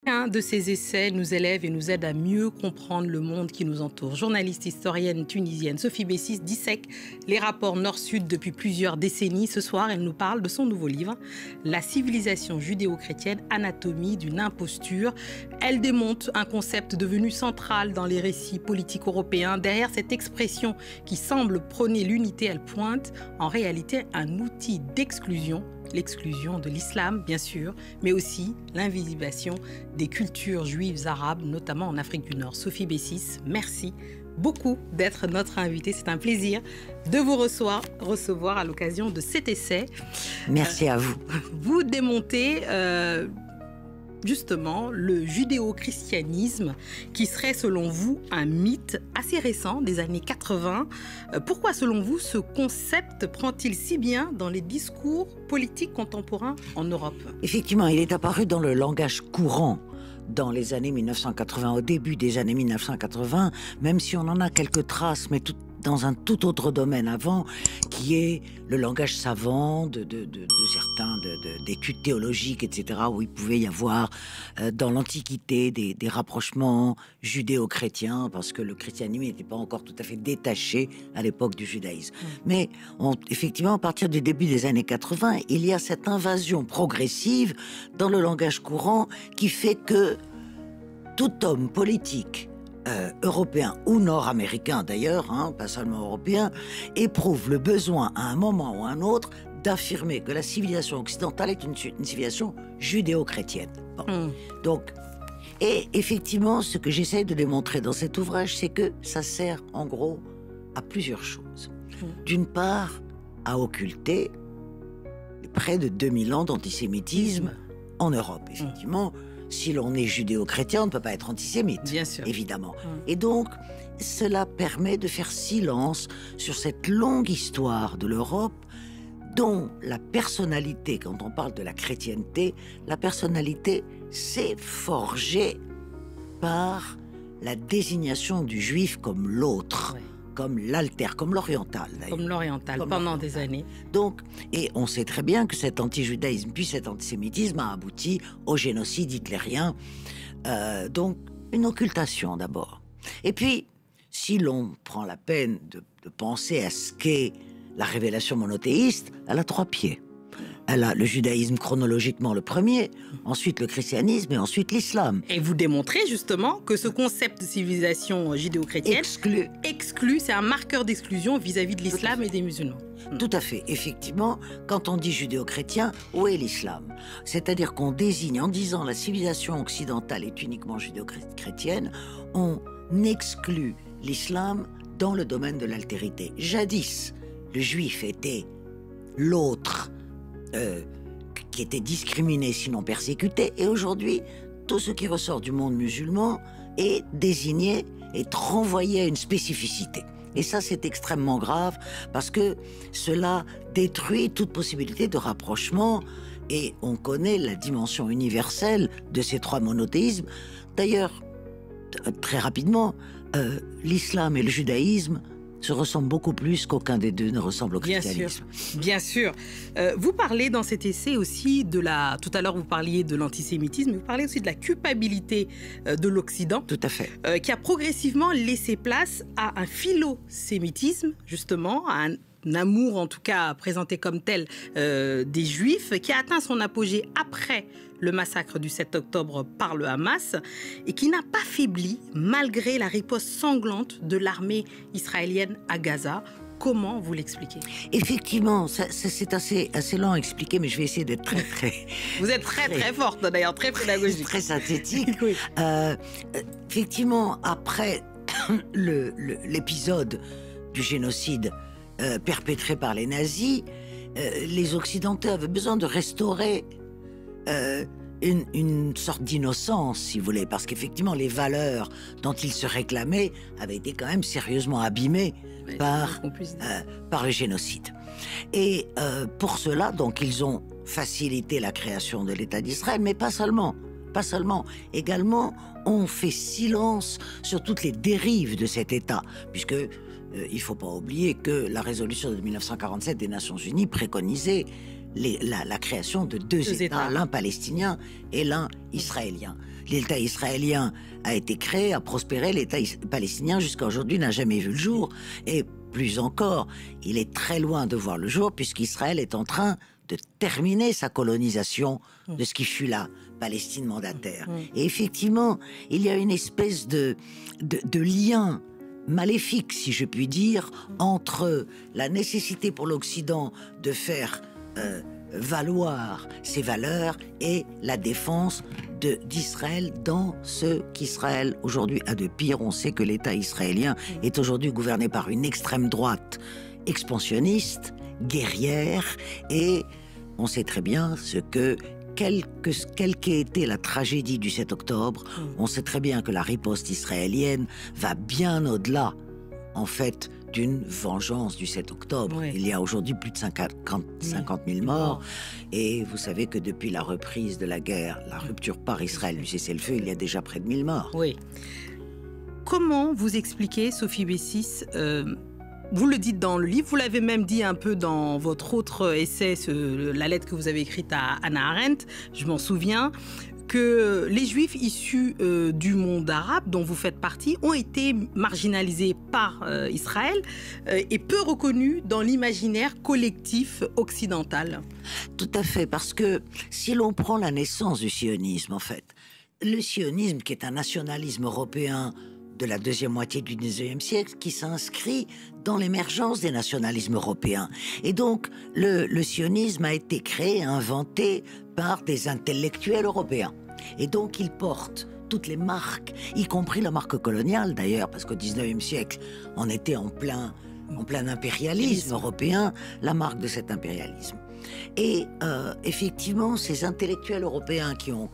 Un de ces essais nous élève et nous aide à mieux comprendre le monde qui nous entoure. Journaliste historienne tunisienne, Sophie Bessis dissèque les rapports nord-sud depuis plusieurs décennies. Ce soir, elle nous parle de son nouveau livre, La civilisation judéo-chrétienne, anatomie d'une imposture. Elle démonte un concept devenu central dans les récits politiques européens. Derrière cette expression qui semble prôner l'unité, elle pointe en réalité un outil d'exclusion. L'exclusion de l'islam, bien sûr, mais aussi l'invisibilisation des cultures juives arabes, notamment en Afrique du Nord. Sophie Bessis, merci beaucoup d'être notre invitée. C'est un plaisir de vous recevoir à l'occasion de cet essai. Merci à vous. Vous démontez justement le judéo-christianisme qui serait selon vous un mythe assez récent des années 80. Pourquoi selon vous ce concept prend-il si bien dans les discours politiques contemporains en Europe? Effectivement, il est apparu dans le langage courant dans les années 1980, au début des années 1980, même si on en a quelques traces, mais dans un tout autre domaine avant, qui est le langage savant de certains d'études théologiques, etc., où il pouvait y avoir dans l'Antiquité des rapprochements judéo-chrétiens, parce que le christianisme n'était pas encore tout à fait détaché à l'époque du judaïsme. Mais effectivement, à partir du début des années 80, il y a cette invasion progressive dans le langage courant qui fait que tout homme politique européen ou nord-américain d'ailleurs, pas seulement européen, éprouve le besoin à un moment ou à un autre d'affirmer que la civilisation occidentale est une civilisation judéo-chrétienne. Bon. Donc, et effectivement, ce que j'essaie de démontrer dans cet ouvrage, c'est que ça sert en gros à plusieurs choses. D'une part, à occulter près de 2000 ans d'antisémitisme en Europe, effectivement. Si l'on est judéo-chrétien, on ne peut pas être antisémite, bien sûr, évidemment. Et donc, cela permet de faire silence sur cette longue histoire de l'Europe dont la personnalité, quand on parle de la chrétienté, la personnalité s'est forgée par la désignation du juif comme l'autre. Comme l'alter, comme l'oriental d'ailleurs. Comme l'oriental, pendant des années. Donc, et on sait très bien que cet anti-judaïsme, puis cet antisémitisme a abouti au génocide hitlérien. Donc, une occultation d'abord. Et puis, si l'on prend la peine de penser à ce qu'est la révélation monothéiste, elle a 3 pieds. Elle a le judaïsme chronologiquement le premier, ensuite le christianisme et ensuite l'islam. Et vous démontrez justement que ce concept de civilisation judéo-chrétienne exclut, c'est un marqueur d'exclusion vis-à-vis de l'islam et des musulmans. Tout à fait. Effectivement, quand on dit judéo-chrétien, où est l'islam? C'est-à-dire qu'on désigne, en disant la civilisation occidentale est uniquement judéo-chrétienne, on exclut l'islam dans le domaine de l'altérité. Jadis, le juif était l'autre, qui était discriminé sinon persécuté, et aujourd'hui tout ce qui ressort du monde musulman est désigné, est renvoyé à une spécificité, et ça c'est extrêmement grave parce que cela détruit toute possibilité de rapprochement, et on connaît la dimension universelle de ces 3 monothéismes. D'ailleurs, très rapidement, l'islam et le judaïsme se ressemblent beaucoup plus qu'aucun des deux ne ressemble au christianisme. Bien sûr. Vous parlez dans cet essai aussi de la... Tout à l'heure, vous parliez de l'antisémitisme, mais vous parlez aussi de la culpabilité de l'Occident. Tout à fait. Qui a progressivement laissé place à un philosémitisme, justement, à un amour, en tout cas présenté comme tel, des Juifs, qui a atteint son apogée après le massacre du 7 octobre par le Hamas, et qui n'a pas faibli malgré la riposte sanglante de l'armée israélienne à Gaza. Comment vous l'expliquez? Effectivement, c'est assez lent à expliquer, mais je vais essayer d'être très... Vous êtes très forte, d'ailleurs, très pédagogique. Très synthétique. Oui. Effectivement, après l'épisode du génocide perpétré par les nazis, les Occidentaux avaient besoin de restaurer une sorte d'innocence, si vous voulez, parce qu'effectivement, les valeurs dont ils se réclamaient avaient été quand même sérieusement abîmées par le génocide. Et pour cela, donc, ils ont facilité la création de l'État d'Israël, mais pas seulement. Également, on fait silence sur toutes les dérives de cet État, puisque il ne faut pas oublier que la résolution de 1947 des Nations Unies préconisait la création de deux États, l'un palestinien et l'un israélien, l'État israélien a été créé, a prospéré, l'État palestinien jusqu'à aujourd'hui n'a jamais vu le jour. Et plus encore, il est très loin de voir le jour puisqu'Israël est en train de terminer sa colonisation de ce qui fut la Palestine mandataire. Et effectivement, il y a une espèce de lien maléfique, si je puis dire, entre la nécessité pour l'Occident de faire valoir ses valeurs et la défense d'Israël dans ce qu'Israël aujourd'hui a de pire. On sait que l'État israélien est aujourd'hui gouverné par une extrême droite expansionniste, guerrière, et on sait très bien ce que quelle qu'ait été la tragédie du 7 octobre, on sait très bien que la riposte israélienne va bien au-delà, en fait, d'une vengeance du 7 octobre. Il y a aujourd'hui plus de 50 000 morts. Et vous savez que depuis la reprise de la guerre, la rupture par Israël du cessez-le-feu, il y a déjà près de 1000 morts. Oui. Comment vous expliquez, Sophie Bessis, vous le dites dans le livre, vous l'avez même dit un peu dans votre autre essai, la lettre que vous avez écrite à Hannah Arendt, je m'en souviens, que les Juifs issus du monde arabe, dont vous faites partie, ont été marginalisés par Israël et peu reconnus dans l'imaginaire collectif occidental. Tout à fait, parce que si l'on prend la naissance du sionisme, en fait, le sionisme qui est un nationalisme européen de la deuxième moitié du XIXe siècle, qui s'inscrit dans l'émergence des nationalismes européens. Et donc, le sionisme a été créé, inventé par des intellectuels européens. Et donc, il porte toutes les marques, y compris la marque coloniale d'ailleurs, parce qu'au XIXe siècle, on était en plein impérialisme européen, la marque de cet impérialisme. Et effectivement, ces intellectuels européens qui ont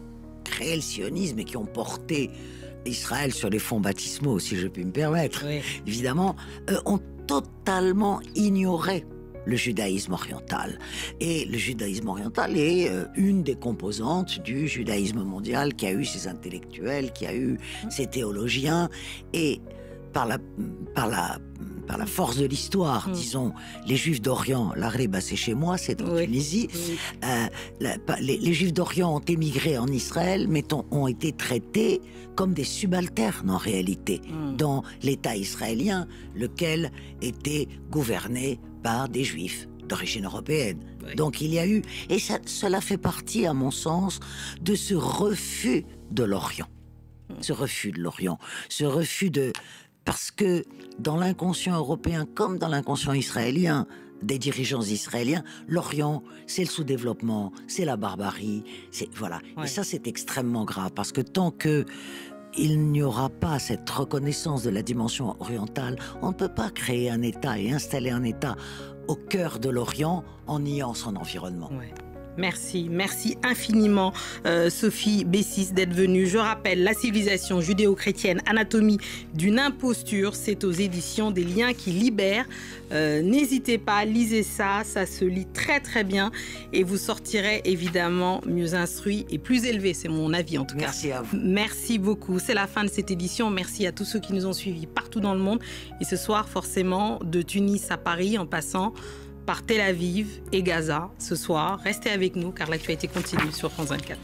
créé le sionisme et qui ont porté Israël sur les fonds baptismaux, si je puis me permettre, évidemment, ont totalement ignoré le judaïsme oriental. Et le judaïsme oriental est une des composantes du judaïsme mondial, qui a eu ses intellectuels, qui a eu ses théologiens, et par la force de l'histoire, disons, les Juifs d'Orient, l'Arriba c'est chez moi, c'est en Tunisie, les Juifs d'Orient ont émigré en Israël, mais ont été traités comme des subalternes en réalité, dans l'État israélien, lequel était gouverné par des Juifs d'origine européenne. Donc il y a eu, et cela fait partie, à mon sens, de ce refus de l'Orient. Ce refus de l'Orient, ce refus de... Parce que dans l'inconscient européen, comme dans l'inconscient israélien, des dirigeants israéliens, l'Orient, c'est le sous-développement, c'est la barbarie, voilà. Et ça, c'est extrêmement grave, parce que tant que il n'y aura pas cette reconnaissance de la dimension orientale, on ne peut pas créer un État et installer un État au cœur de l'Orient en niant son environnement. Merci infiniment Sophie Bessis d'être venue. Je rappelle, La civilisation judéo-chrétienne, anatomie d'une imposture, c'est aux éditions des Liens qui libèrent. N'hésitez pas, lisez ça, ça se lit très très bien et vous sortirez évidemment mieux instruit et plus élevé, c'est mon avis en tout cas. Merci à vous. Merci beaucoup, c'est la fin de cette édition. Merci à tous ceux qui nous ont suivis partout dans le monde et ce soir forcément de Tunis à Paris en passant par Tel Aviv et Gaza ce soir. Restez avec nous car l'actualité continue sur France 24.